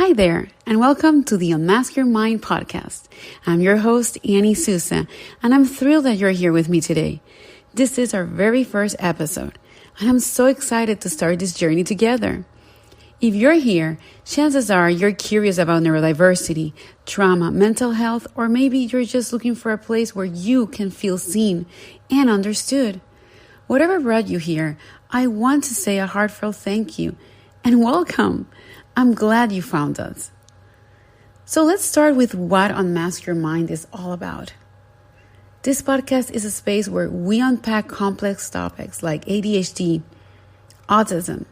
Hi there, and welcome to the Unmask Your Mind podcast. I'm your host, Annie Sousa, and I'm thrilled that you're here with me today. This is our very first episode, and I'm so excited to start this journey together. If you're here, chances are you're curious about neurodiversity, trauma, mental health, or maybe you're just looking for a place where you can feel seen and understood. Whatever brought you here, I want to say a heartfelt thank you and welcome. I'm glad you found us. So let's start with what Unmask Your Mind is all about. This podcast is a space where we unpack complex topics like ADHD, autism,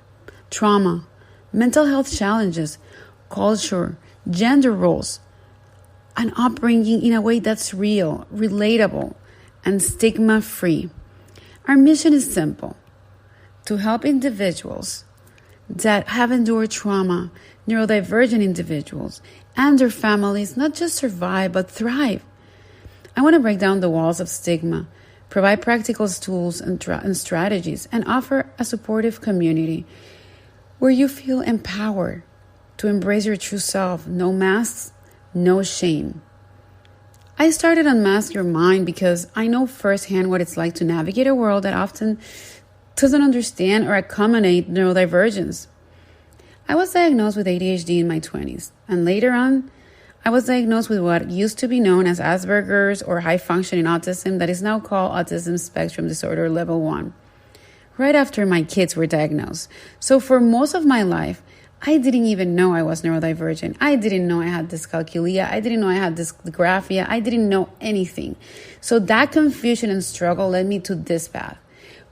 trauma, mental health challenges, culture, gender roles, and upbringing in a way that's real, relatable, and stigma-free. Our mission is simple: to help individuals that have endured trauma, neurodivergent individuals, and their families not just survive, but thrive. I want to break down the walls of stigma, provide practical tools and strategies, and offer a supportive community where you feel empowered to embrace your true self. No masks, no shame. I started Unmask Your Mind because I know firsthand what it's like to navigate a world that often doesn't understand or accommodate neurodivergence. I was diagnosed with ADHD in my 20s, and later on, I was diagnosed with what used to be known as Asperger's or high-functioning autism that is now called Autism Spectrum Disorder Level 1, right after my kids were diagnosed. So for most of my life, I didn't even know I was neurodivergent. I didn't know I had dyscalculia. I didn't know I had dysgraphia. I didn't know anything. So that confusion and struggle led me to this path.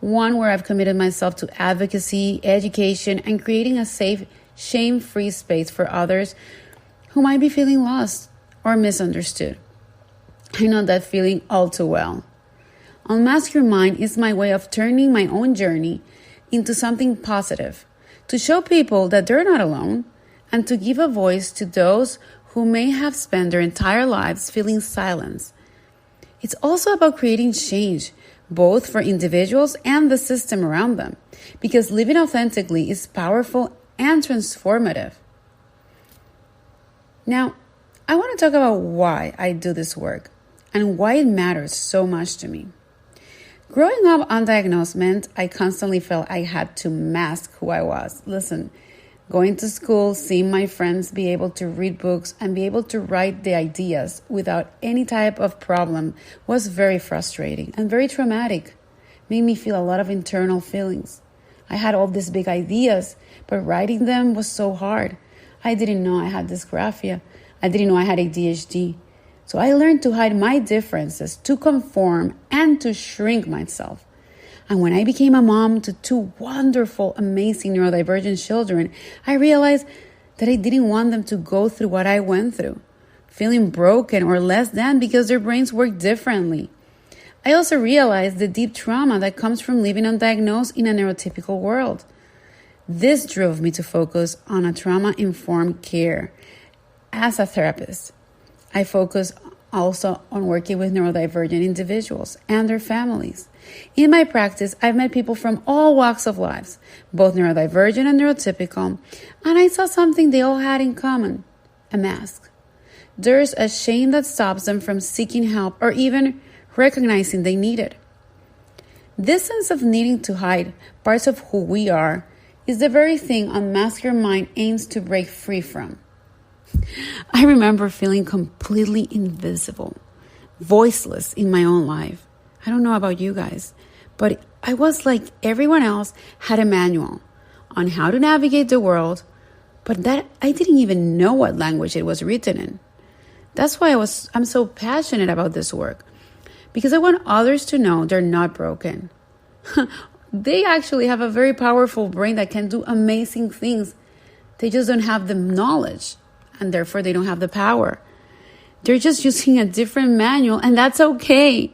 One where I've committed myself to advocacy, education, and creating a safe, shame-free space for others who might be feeling lost or misunderstood. I know that feeling all too well. Unmask Your Mind is my way of turning my own journey into something positive, to show people that they're not alone, and to give a voice to those who may have spent their entire lives feeling silenced. It's also about creating change, both for individuals and the system around them, because living authentically is powerful and transformative. Now, I want to talk about why I do this work and why it matters so much to me. Growing up undiagnosed meant I constantly felt I had to mask who I was. Listen, going to school, seeing my friends be able to read books and be able to write the ideas without any type of problem was very frustrating and very traumatic. Made me feel a lot of internal feelings. I had all these big ideas, but writing them was so hard. I didn't know I had dysgraphia. I didn't know I had ADHD. So I learned to hide my differences, to conform, and to shrink myself. And when I became a mom to two wonderful, amazing neurodivergent children, I realized that I didn't want them to go through what I went through, feeling broken or less than because their brains work differently. I also realized the deep trauma that comes from living undiagnosed in a neurotypical world. This drove me to focus on a trauma-informed care. As a therapist, I focus also on working with neurodivergent individuals and their families. In my practice, I've met people from all walks of life, both neurodivergent and neurotypical, and I saw something they all had in common: a mask. There's a shame that stops them from seeking help or even recognizing they need it. This sense of needing to hide parts of who we are is the very thing Unmask Your Mind aims to break free from. I remember feeling completely invisible, voiceless in my own life. I don't know about you guys, but I was like everyone else, had a manual on how to navigate the world, but that I didn't even know what language it was written in. That's why I'm so passionate about this work, because I want others to know they're not broken. They actually have a very powerful brain that can do amazing things. They just don't have the knowledge, and therefore they don't have the power. They're just using a different manual, and that's okay.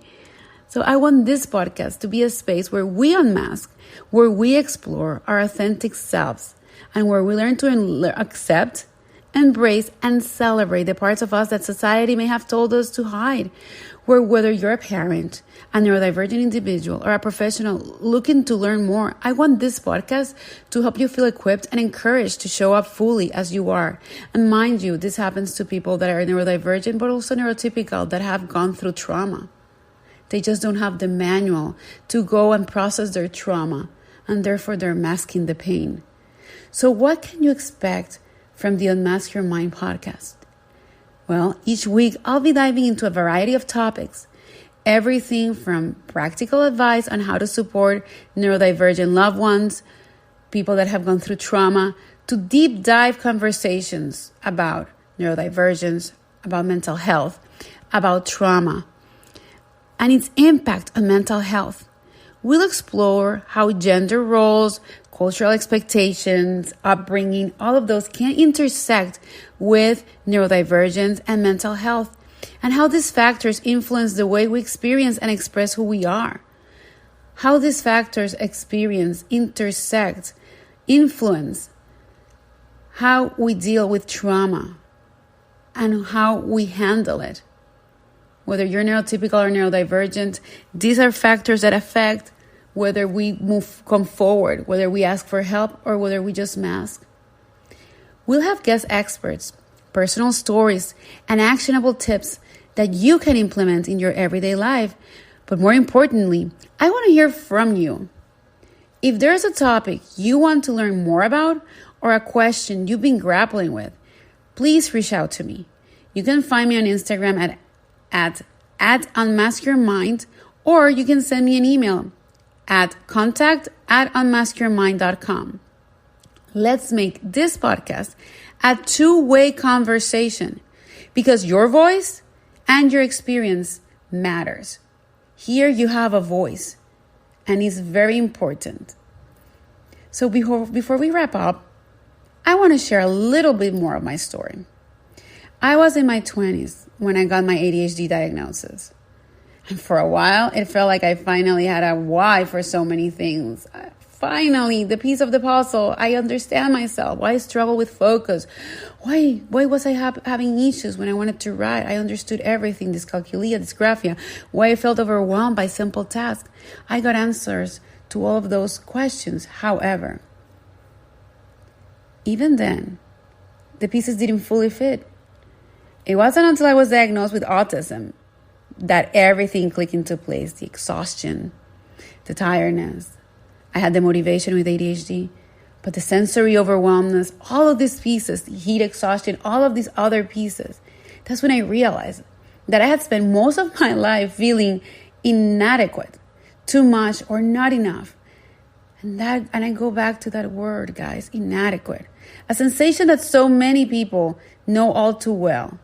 So I want this podcast to be a space where we unmask, where we explore our authentic selves, and where we learn to accept, embrace, and celebrate the parts of us that society may have told us to hide, where whether you're a parent, a neurodivergent individual, or a professional looking to learn more, I want this podcast to help you feel equipped and encouraged to show up fully as you are. And mind you, this happens to people that are neurodivergent, but also neurotypical that have gone through trauma. They just don't have the manual to go and process their trauma, and therefore they're masking the pain. So what can you expect from the Unmask Your Mind podcast? Well, each week I'll be diving into a variety of topics, everything from practical advice on how to support neurodivergent loved ones, people that have gone through trauma, to deep dive conversations about neurodivergence, about mental health, about trauma, and its impact on mental health. We'll explore how gender roles, cultural expectations, upbringing, all of those can intersect with neurodivergence and mental health, and how these factors influence the way we experience and express who we are. How these factors influence how we deal with trauma and how we handle it. Whether you're neurotypical or neurodivergent, these are factors that affect whether we come forward, whether we ask for help, or whether we just mask. We'll have guest experts, personal stories, and actionable tips that you can implement in your everyday life. But more importantly, I want to hear from you. If there's a topic you want to learn more about or a question you've been grappling with, please reach out to me. You can find me on Instagram at Unmask Your Mind, or you can send me an email at contact@unmaskyourmind.com. Let's make this podcast a two-way conversation, because your voice and your experience matters. Here you have a voice, and it's very important. So before we wrap up, I want to share a little bit more of my story. I was in my 20s when I got my ADHD diagnosis. And for a while, it felt like I finally had a why for so many things. Finally, the piece of the puzzle. I understand myself. Why I struggle with focus. Why was I having issues when I wanted to write? I understood everything, dyscalculia, dysgraphia. Why I felt overwhelmed by simple tasks. I got answers to all of those questions. However, even then, the pieces didn't fully fit. It wasn't until I was diagnosed with autism that everything clicked into place. The exhaustion, the tiredness. I had the motivation with ADHD, but the sensory overwhelmness, all of these pieces, the heat exhaustion, all of these other pieces. That's when I realized that I had spent most of my life feeling inadequate, too much or not enough. And I go back to that word, guys, inadequate. A sensation that so many people know all too well.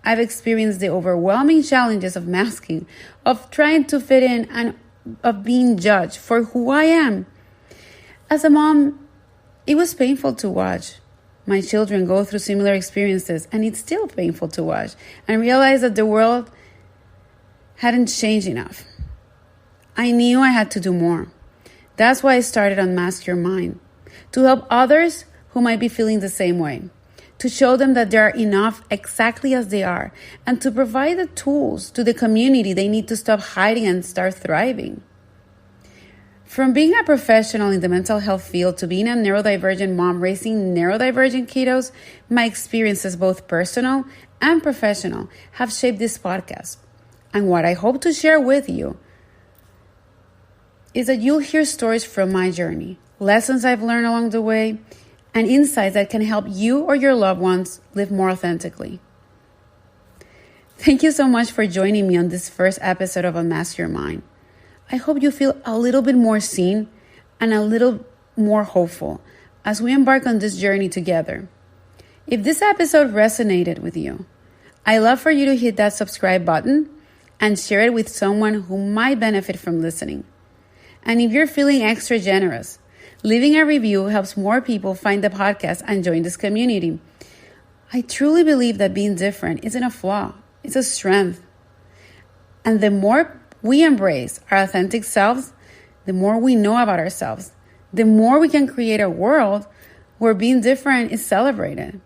I've experienced the overwhelming challenges of masking, of trying to fit in, and of being judged for who I am. As a mom, it was painful to watch my children go through similar experiences, and it's still painful to watch and realize that the world hadn't changed enough. I knew I had to do more. That's why I started Unmask Your Mind, to help others who might be feeling the same way, to show them that they are enough exactly as they are, and to provide the tools to the community they need to stop hiding and start thriving. From being a professional in the mental health field to being a neurodivergent mom raising neurodivergent kiddos, my experiences, both personal and professional, have shaped this podcast. And what I hope to share with you is that you'll hear stories from my journey, lessons I've learned along the way, and insights that can help you or your loved ones live more authentically. Thank you so much for joining me on this first episode of Unmask Your Mind. I hope you feel a little bit more seen and a little more hopeful as we embark on this journey together. If this episode resonated with you, I'd love for you to hit that subscribe button and share it with someone who might benefit from listening. And if you're feeling extra generous, leaving a review helps more people find the podcast and join this community. I truly believe that being different isn't a flaw, it's a strength. And the more we embrace our authentic selves, the more we know about ourselves, the more we can create a world where being different is celebrated.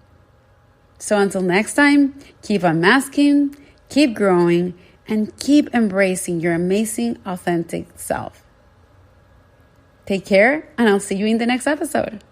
So until next time, keep unmasking, keep growing, and keep embracing your amazing, authentic self. Take care, and I'll see you in the next episode.